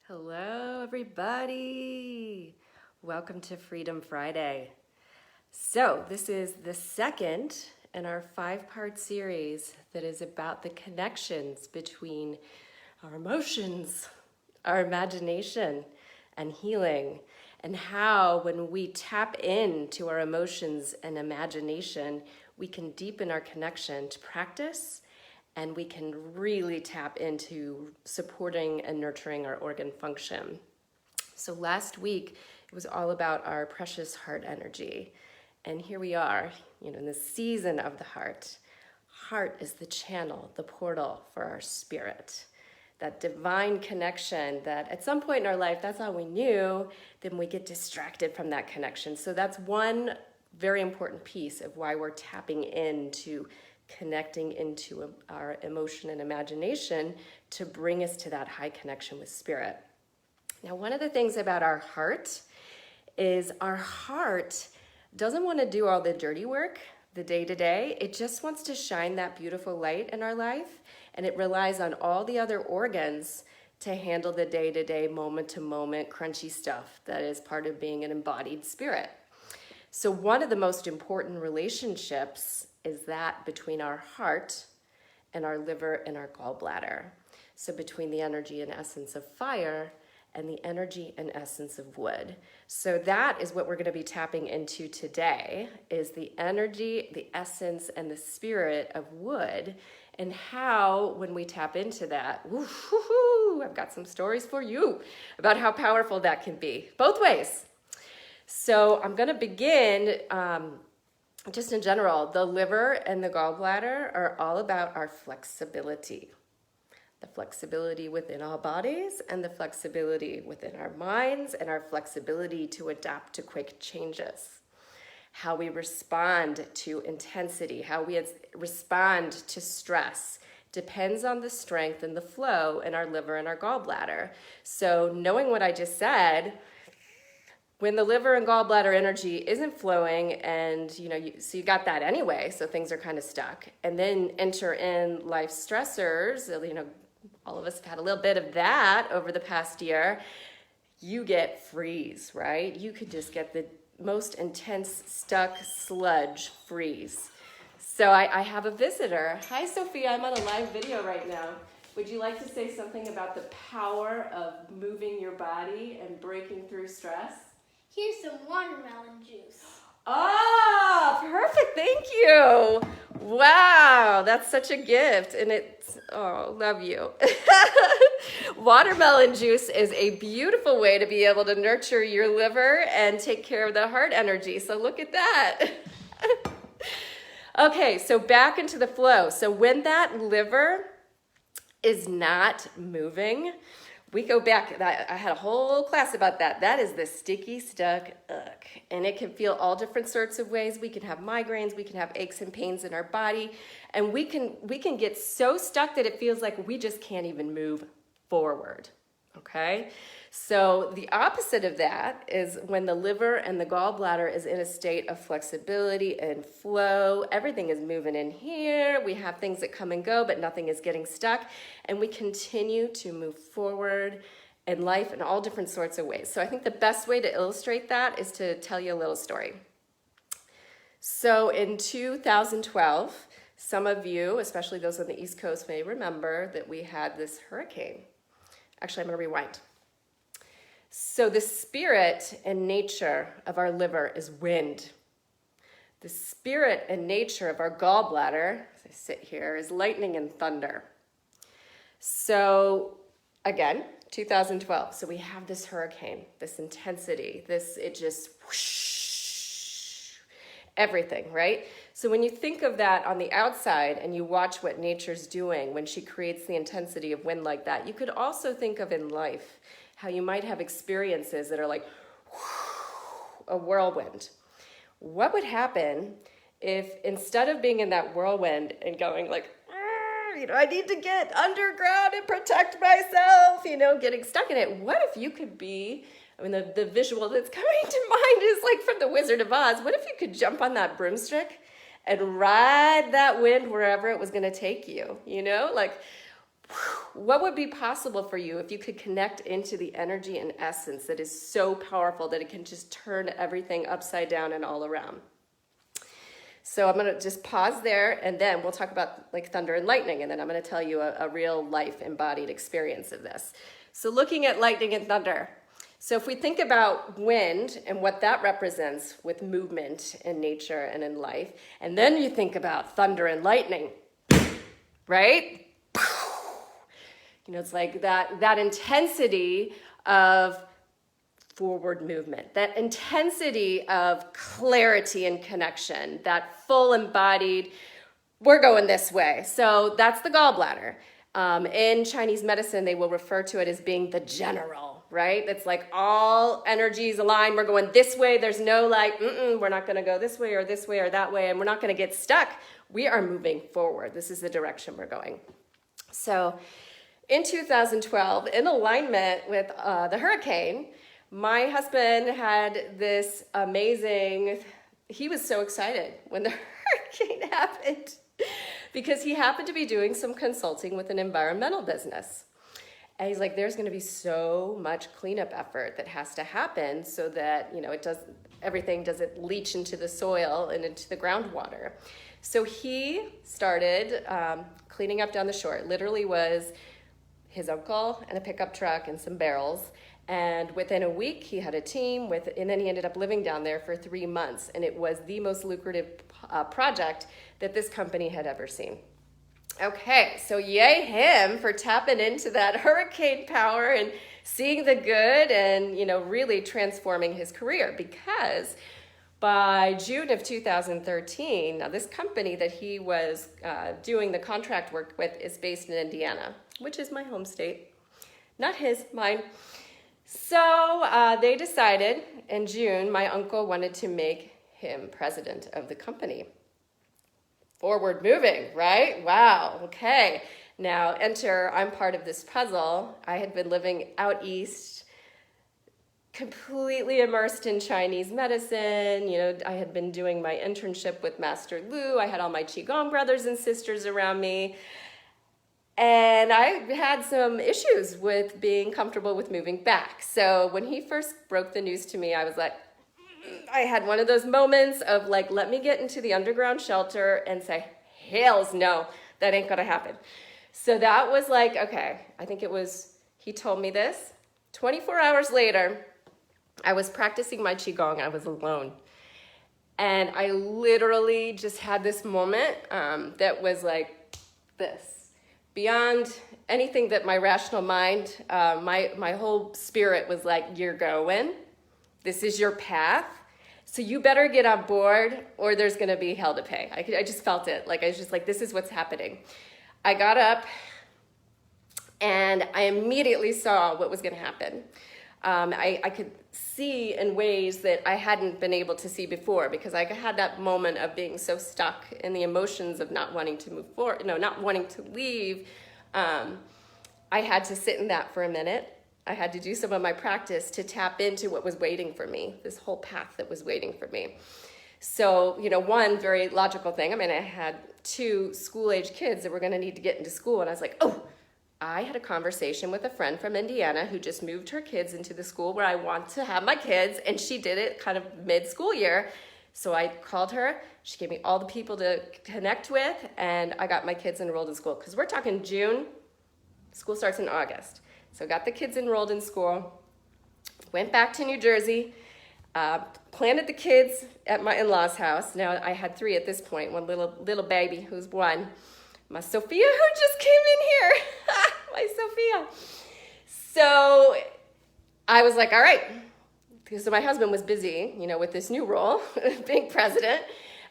Hello, everybody. Welcome to Freedom Friday. So, this is the second in our 5-part series that is about the connections between our emotions, our imagination, and healing, and how when we tap into our emotions and imagination, we can deepen our connection to practice, and we can really tap into supporting and nurturing our organ function. So last week, it was all about our precious heart energy. And here we are, in the season of the heart. Heart is the channel, the portal for our spirit. That divine connection that at some point in our life, that's all we knew, then we get distracted from that connection. So that's one very important piece of why we're tapping into connecting into our emotion and imagination to bring us to that high connection with spirit. Now, one of the things about our heart is our heart doesn't want to do all the dirty work, the day-to-day. It just wants to shine that beautiful light in our life, and it relies on all the other organs to handle the day-to-day, moment-to-moment, crunchy stuff that is part of being an embodied spirit. So one of the most important relationships is that between our heart and our liver and our gallbladder. So between the energy and essence of fire and the energy and essence of wood. So that is what we're going to be tapping into today, is the energy, the essence, and the spirit of wood, and how when we tap into that, I've got some stories for you about how powerful that can be, both ways. So I'm going to begin just in general. The liver and the gallbladder are all about our flexibility. The flexibility within our bodies and the flexibility within our minds and our flexibility to adapt to quick changes. How we respond to intensity, how we respond to stress depends on the strength and the flow in our liver and our gallbladder. So knowing what I just said, when the liver and gallbladder energy isn't flowing and, so you got that anyway, so things are kind of stuck. And then enter in life stressors, all of us have had a little bit of that over the past year. You get freeze, right? You could just get the most intense stuck sludge freeze. So I have a visitor. Hi, Sophia, I'm on a live video right now. Would you like to say something about the power of moving your body and breaking through stress? Here's some watermelon juice. Oh, perfect. Thank you. Wow, that's such a gift. And love you. Watermelon juice is a beautiful way to be able to nurture your liver and take care of the heart energy. So look at that. Okay, so back into the flow. So when that liver is not moving, we go back, I had a whole class about that. That is the sticky, stuck ugh. And it can feel all different sorts of ways. We can have migraines, we can have aches and pains in our body, and we can get so stuck that it feels like we just can't even move forward, okay? So the opposite of that is when the liver and the gallbladder is in a state of flexibility and flow. Everything is moving in here. We have things that come and go, but nothing is getting stuck. And we continue to move forward in life in all different sorts of ways. So I think the best way to illustrate that is to tell you a little story. So in 2012, some of you, especially those on the East Coast, may remember that we had this hurricane. Actually, I'm going to rewind. So the spirit and nature of our liver is wind. The spirit and nature of our gallbladder, as I sit here, is lightning and thunder. So again, 2012. So we have this hurricane, this intensity, it just whoosh, everything, right? So when you think of that on the outside and you watch what nature's doing when she creates the intensity of wind like that, you could also think of in life how you might have experiences that are like a whirlwind. What would happen if instead of being in that whirlwind and going like, I need to get underground and protect myself, getting stuck in it, what if you could be, the visual that's coming to mind is like from the Wizard of Oz. What if you could jump on that broomstick and ride that wind wherever it was going to take you, like What would be possible for you if you could connect into the energy and essence that is so powerful that it can just turn everything upside down and all around? So I'm going to just pause there, and then we'll talk about like thunder and lightning, and then I'm going to tell you a real life embodied experience of this. So looking at lightning and thunder. So if we think about wind and what that represents with movement in nature and in life, and then you think about thunder and lightning, right? You know, it's like that intensity of forward movement, that intensity of clarity and connection, that full embodied, we're going this way. So that's the gallbladder. In Chinese medicine, they will refer to it as being the general, right? It's like all energies align. We're going this way. There's no like, we're not going to go this way or that way, and we're not going to get stuck. We are moving forward. This is the direction we're going. So in 2012, in alignment with the hurricane, my husband had this amazing, he was so excited when the hurricane happened because he happened to be doing some consulting with an environmental business. And he's like, there's going to be so much cleanup effort that has to happen so that, you know, everything doesn't leach into the soil and into the groundwater. So he started cleaning up down the shore. It literally was his uncle and a pickup truck and some barrels. And within a week, he had a team and then he ended up living down there for 3 months. And it was the most lucrative project that this company had ever seen. Okay, so yay him for tapping into that hurricane power and seeing the good and, you know, really transforming his career, because by June of 2013, now this company that he was doing the contract work with is based in Indiana, which is my home state. Not his, mine. So they decided in June, my uncle wanted to make him president of the company. Forward moving, right? Wow, okay. Now enter, I'm part of this puzzle. I had been living out east, completely immersed in Chinese medicine. You know, I had been doing my internship with Master Lu. I had all my Qigong brothers and sisters around me. And I had some issues with being comfortable with moving back. So when he first broke the news to me, I was like, I had one of those moments of like, let me get into the underground shelter and say, hells no, that ain't gonna happen. So that was like, okay, I think it was, he told me this. 24 hours later, I was practicing my Qigong. I was alone. And I literally just had this moment that was like this. Beyond anything that my rational mind, my whole spirit was like, you're going. This is your path. So you better get on board or there's going to be hell to pay. I just felt it. Like, I was just like, this is what's happening. I got up and I immediately saw what was going to happen. I could see in ways that I hadn't been able to see before, because I had that moment of being so stuck in the emotions of not wanting to move forward, not wanting to leave. I had to sit in that for a minute. I had to do some of my practice to tap into what was waiting for me, this whole path that was waiting for me. So, one very logical thing, I had 2 school-age kids that were going to need to get into school, and I was like, I had a conversation with a friend from Indiana who just moved her kids into the school where I want to have my kids, and she did it kind of mid-school year. So I called her, she gave me all the people to connect with, and I got my kids enrolled in school. Because we're talking June, school starts in August. So got the kids enrolled in school, went back to New Jersey, planted the kids at my in-laws' house. Now I had 3 at this point, one little baby who's 1. My Sophia, who just came in here. My Sophia. So I was like, all right. So my husband was busy, with this new role, being president.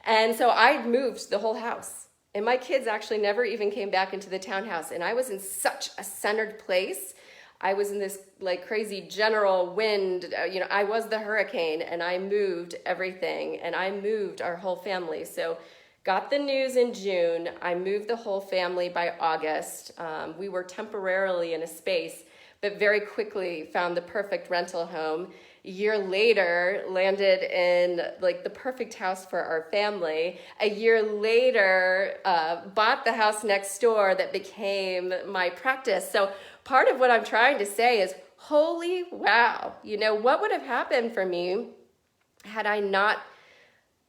And so I moved the whole house. And my kids actually never even came back into the townhouse. And I was in such a centered place. I was in this like crazy general wind. I was the hurricane, and I moved everything. And I moved our whole family. So got the news in June. I moved the whole family by August. We were temporarily in a space, but very quickly found the perfect rental home. A year later, landed in like the perfect house for our family. A year later, bought the house next door that became my practice. So part of what I'm trying to say is, holy wow, what would have happened for me had I not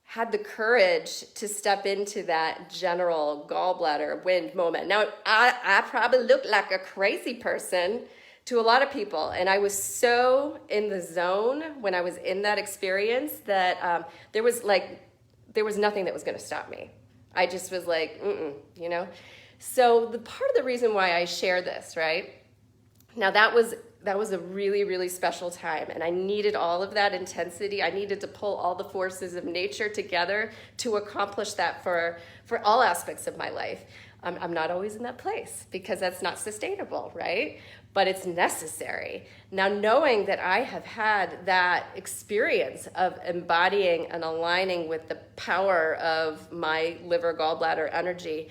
had the courage to step into that general gallbladder wind moment. Now, I probably looked like a crazy person to a lot of people, and I was so in the zone when I was in that experience that there was nothing that was going to stop me. I just was like, So the part of the reason why I share this, right? Now that was a really, really special time, and I needed all of that intensity. I needed to pull all the forces of nature together to accomplish that for all aspects of my life. I'm not always in that place because that's not sustainable, right? But it's necessary. Now, knowing that I have had that experience of embodying and aligning with the power of my liver gallbladder energy,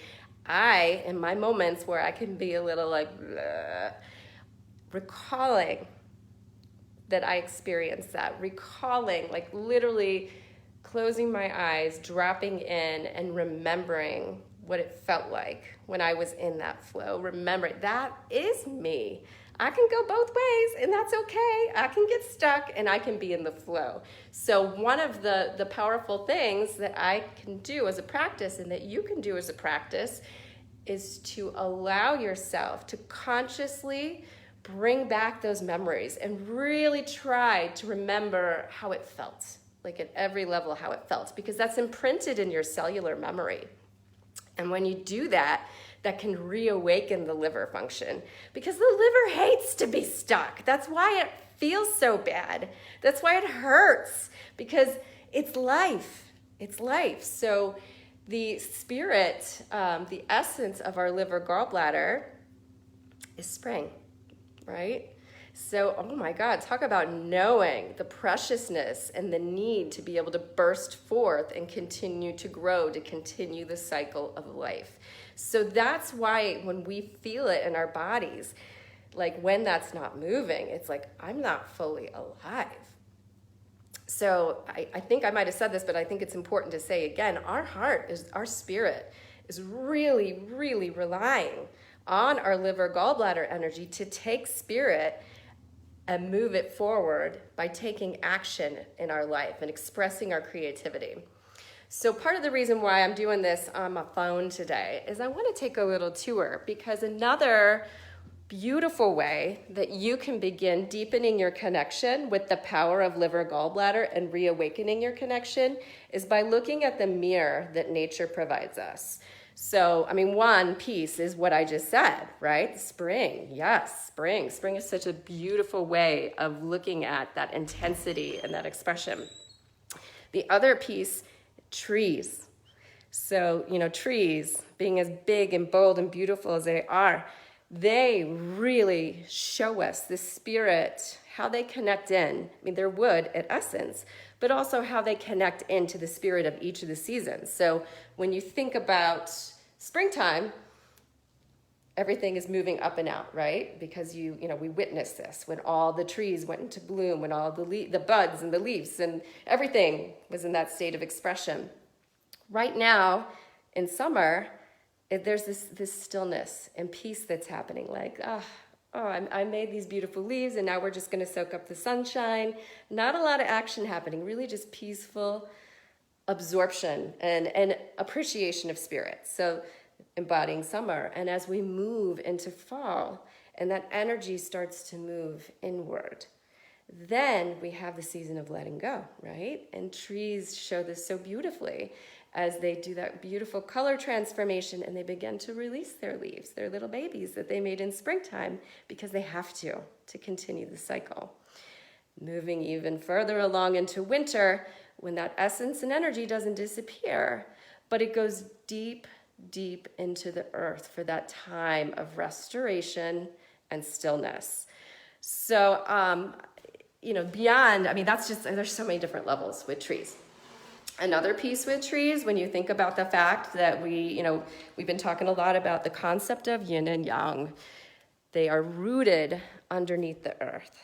in my moments where I can be a little like, bleh, recalling that I experienced that, recalling, like literally closing my eyes, dropping in and remembering what it felt like when I was in that flow. Remember, that is me. I can go both ways, and that's okay. I can get stuck and I can be in the flow. So one of the powerful things that I can do as a practice, and that you can do as a practice, is to allow yourself to consciously bring back those memories and really try to remember how it felt, like at every level how it felt, because that's imprinted in your cellular memory. And when you do that, that can reawaken the liver function, because the liver hates to be stuck. That's why it feels so bad. That's why it hurts, because it's life. It's life. So the spirit, the essence of our liver gallbladder is spring, right? So, oh my God, talk about knowing the preciousness and the need to be able to burst forth and continue to grow, to continue the cycle of life. So that's why when we feel it in our bodies, like when that's not moving, it's like, I'm not fully alive. So I think I might have said this, but I think it's important to say again, our spirit is really, really relying on our liver gallbladder energy to take spirit and move it forward by taking action in our life and expressing our creativity. So part of the reason why I'm doing this on my phone today is I want to take a little tour, because another beautiful way that you can begin deepening your connection with the power of liver gallbladder and reawakening your connection is by looking at the mirror that nature provides us. So, one piece is what I just said, right? Spring, yes, spring. Spring is such a beautiful way of looking at that intensity and that expression. The other piece, trees. So, trees, being as big and bold and beautiful as they are, they really show us the spirit, how they connect in. They're wood at essence, but also how they connect into the spirit of each of the seasons. So when you think about springtime, everything is moving up and out, right? Because we witnessed this when all the trees went into bloom, when all the buds and the leaves and everything was in that state of expression. Right now, in summer, there's this stillness and peace that's happening. Like, I made these beautiful leaves, and now we're just going to soak up the sunshine. Not a lot of action happening, really just peaceful absorption and appreciation of spirit. So embodying summer. And as we move into fall, and that energy starts to move inward, then we have the season of letting go, right? And trees show this so beautifully as they do that beautiful color transformation and they begin to release their leaves, their little babies that they made in springtime, because they have to continue the cycle. Moving even further along into winter, when that essence and energy doesn't disappear, but it goes deep, deep into the earth for that time of restoration and stillness. So, beyond, that's just, there's so many different levels with trees. Another piece with trees, when you think about the fact that we've been talking a lot about the concept of yin and yang, they are rooted underneath the earth.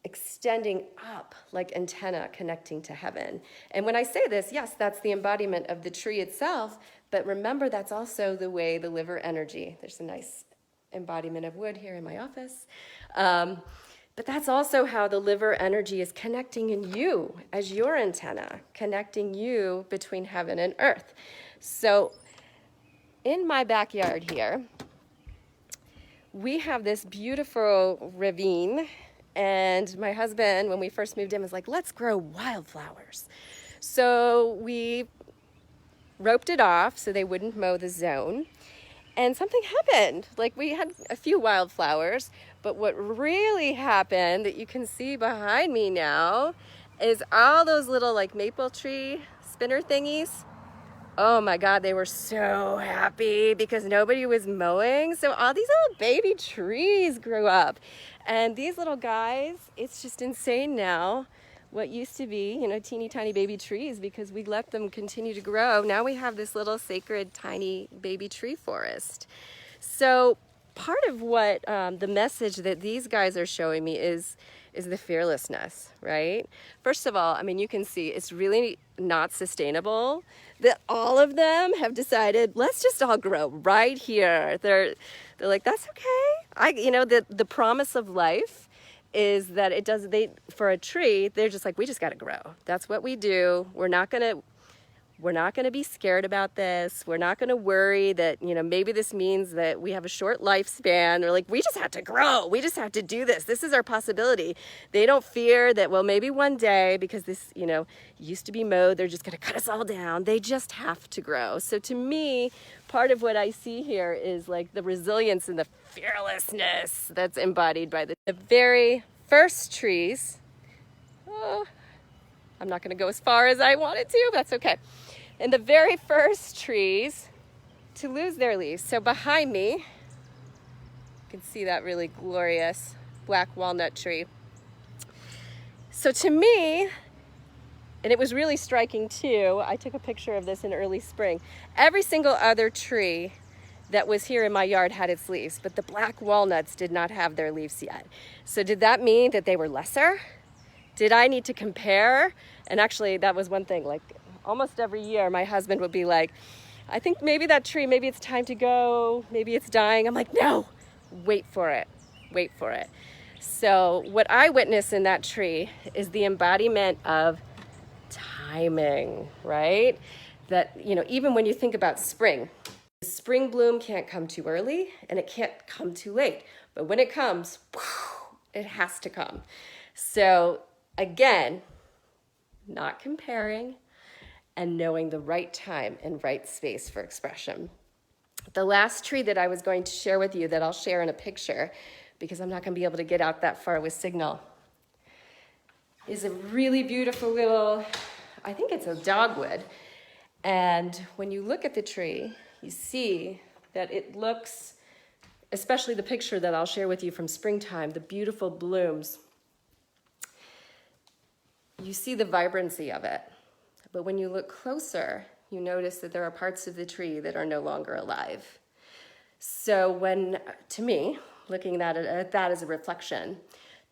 extending up like antenna connecting to heaven. And when I say this, yes, that's the embodiment of the tree itself, but remember that's also the way the liver energy, there's a nice embodiment of wood here in my office, but that's also how the liver energy is connecting in you as your antenna, connecting you between heaven and earth. So in my backyard here, we have this beautiful ravine, and my husband, when we first moved in, was like, let's grow wildflowers. So we roped it off so they wouldn't mow the zone. And something happened. Like, we had a few wildflowers, but what really happened that you can see behind me now is all those little like maple tree spinner thingies. Oh my God, they were so happy because nobody was mowing. So all these little baby trees grew up. And these little guys, it's just insane now. What used to be, teeny tiny baby trees, because we let them continue to grow. Now we have this little sacred tiny baby tree forest. So part of what the message that these guys are showing me is the fearlessness, right? First of all, you can see it's really not sustainable that all of them have decided, let's just all grow right here. They're like, that's okay. The promise of life is that for a tree, they're just like, we just got to grow. That's what we do. We're not going to be scared about this. We're not going to worry that, maybe this means that we have a short lifespan. They're like, we just have to grow. We just have to do this. This is our possibility. They don't fear that, well, maybe one day, because this, used to be mowed, they're just going to cut us all down. They just have to grow. So to me, part of what I see here is like the resilience and the fearlessness that's embodied by the very first trees. Oh, I'm not going to go as far as I wanted to, but that's okay. And the very first trees to lose their leaves. So behind me, you can see that really glorious black walnut tree. So to me, and it was really striking too, I took a picture of this in early spring. Every single other tree that was here in my yard had its leaves, but the black walnuts did not have their leaves yet. So did that mean that they were lesser? Did I need to compare? And actually, that was one thing. Like, almost every year, my husband would be like, I think maybe that tree, maybe it's time to go. Maybe it's dying. I'm like, no, wait for it. Wait for it. So what I witness in that tree is the embodiment of timing, right? That, even when you think about spring, the spring bloom can't come too early and it can't come too late. But when it comes, it has to come. So again, not comparing and knowing the right time and right space for expression. The last tree that I was going to share with you that I'll share in a picture, because I'm not going to be able to get out that far with signal, is a really beautiful little, I think it's a dogwood. And when you look at the tree, you see that it looks, especially the picture that I'll share with you from springtime, the beautiful blooms. You see the vibrancy of it. But when you look closer, you notice that there are parts of the tree that are no longer alive. So to me, looking at that as a reflection,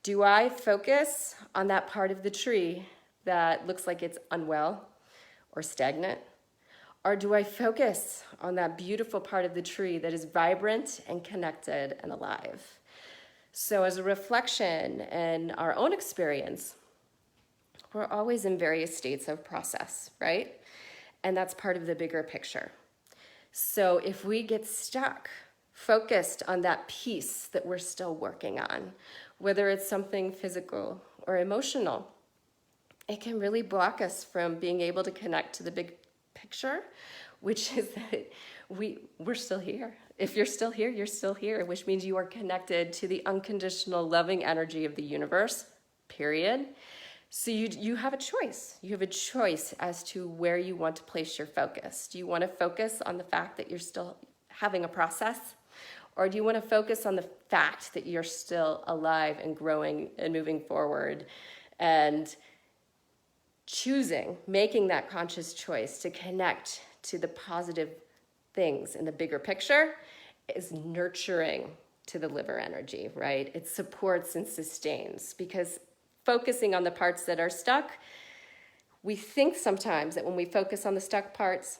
do I focus on that part of the tree that looks like it's unwell or stagnant? Or do I focus on that beautiful part of the tree that is vibrant and connected and alive? So as a reflection and our own experience, we're always in various states of process, right? And that's part of the bigger picture. So if we get stuck, focused on that piece that we're still working on, whether it's something physical or emotional, it can really block us from being able to connect to the big picture, which is that we're still here. If you're still here, you're still here, which means you are connected to the unconditional loving energy of the universe, period. So you have a choice. You have a choice as to where you want to place your focus. Do you want to focus on the fact that you're still having a process? Or do you want to focus on the fact that you're still alive and growing and moving forward and making that conscious choice to connect to the positive things in the bigger picture is nurturing to the liver energy, right? It supports and sustains, because focusing on the parts that are stuck. We think sometimes that when we focus on the stuck parts,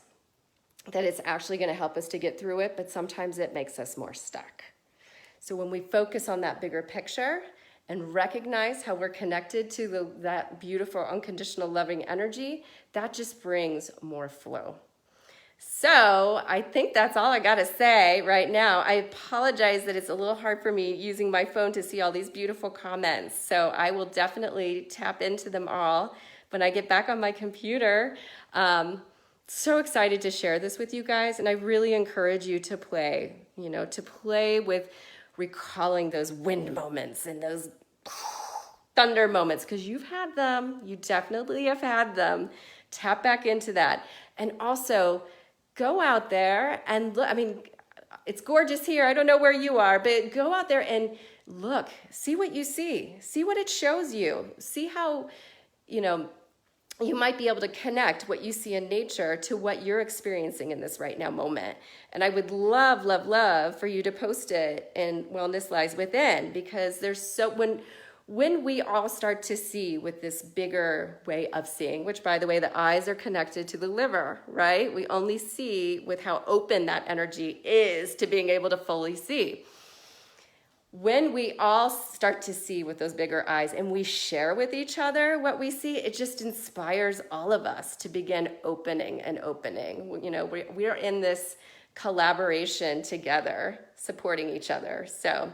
that it's actually going to help us to get through it, but sometimes it makes us more stuck. So when we focus on that bigger picture and recognize how we're connected to that beautiful, unconditional, loving energy, that just brings more flow. So I think that's all I got to say right now. I apologize that it's a little hard for me using my phone to see all these beautiful comments. So I will definitely tap into them all when I get back on my computer. So excited to share this with you guys. And I really encourage you to play, to play with recalling those wind moments and those thunder moments, because you've had them. You definitely have had them. Tap back into that. And also, go out there and look. I mean, it's gorgeous here. I don't know where you are, but go out there and look. See what you see. See what it shows you. See how, you might be able to connect what you see in nature to what you're experiencing in this right now moment. And I would love, love, love for you to post it in Wellness Lies Within, because there's so, when we all start to see with this bigger way of seeing, which, by the way, the eyes are connected to the liver, right? We only see with how open that energy is to being able to fully see. When we all start to see with those bigger eyes and we share with each other what we see, it just inspires all of us to begin opening and opening. We are in this collaboration together, supporting each other. So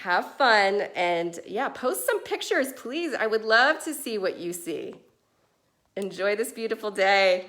have fun, and post some pictures, please. I would love to see what you see. Enjoy this beautiful day.